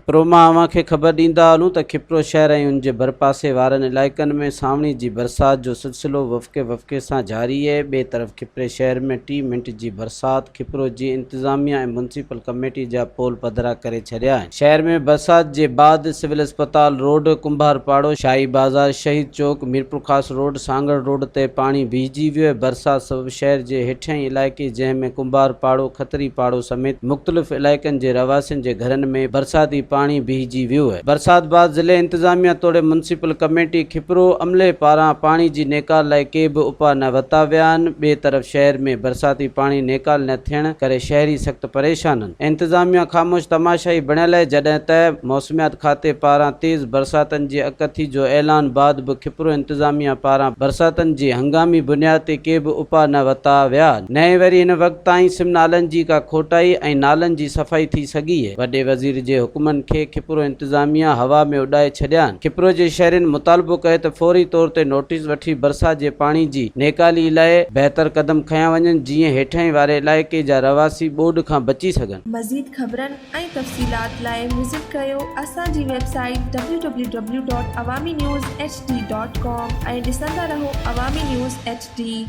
प्रोमा अवां खे ख़बर ॾींदा हलूं त खिपरो शहर ऐं उन जे भरपासे वारनि इलाइक़नि में सावणी जी बरसात जो सिलसिलो वफ़क़े सां जारी आहे। ॿिए तरफ़ खिपरे शहर में 3 मिंट जी बरसात खिपरो जी इंतज़ामिया ऐं म्यूनिसिपल कमेटी जा पोल पधरा करे छॾिया आहिनि। शहर में बरसात जे बाद सिविल अस्पताल रोड, कुंभार पाड़ो, शाही बाज़ार, शहीद चौक, मीरपुर खास रोड, सांगड़ रोड ते पाणी बीहजी वियो आहे। बरसात सबबि शहर जे हेठियां इलाइक़े जंहिंमें कुंभार पाड़ो, खतरी पाड़ो समेत मुख़्तलिफ़ इलाइक़नि जे रवासियुनि जे घरनि में बरसाती पाणी बीहजी वियो आहे। बरसात बाद ज़िले इंतज़ामिया तोड़े म्यूनिसिपल कमेटी खिपरो अमले पारां पाणी जी नेकाल लाइ के बि उपा न वरिता विया आहिनि। ॿिए तरफ़ शहर में बरसाती पाणी नेकाल न थियण करे शहरी सख़्तु परेशान आहिनि। इंतज़ामिया ख़ामोश तमाशाई बणियल आहे, जॾहिं त मौसमियात खाते पारां तेज़ बरसातनि जे अकथी जो ऐलान बाद बि खिपरो इंतज़ामिया पारां बरसातनि जी हंगामी बुनियाद ते के बि उपा न वरिता विया। नए वरी हिन वक़्त ताईं सिम नालनि जी का खोटाई ऐं नालनि जी सफ़ाई थी सघी आहे। वॾे वज़ीर जे हुकुमनि खे खिपरो इंतज़ामिया हवा में उॾाए छॾिया आहिनि। खिपरो जे शहरियुनि मुतालबो कयो त फौरी तौर ते नोटिस वठी बरसात जे पाणी जी नेकाली लाइ बहितर कदम खयां वञनि, जीअं हेठां वारे इलाइक़े जा रवासी ॿोॾ खां बची सघनि। मज़ीद ख़बरनि ऐं तफ़सीलात लाइ विज़िट कयो असांजी वेबसाइट www.awamiNewsHD.com ऐं ॾिसंदा रहो अवामी न्यूज़ HD।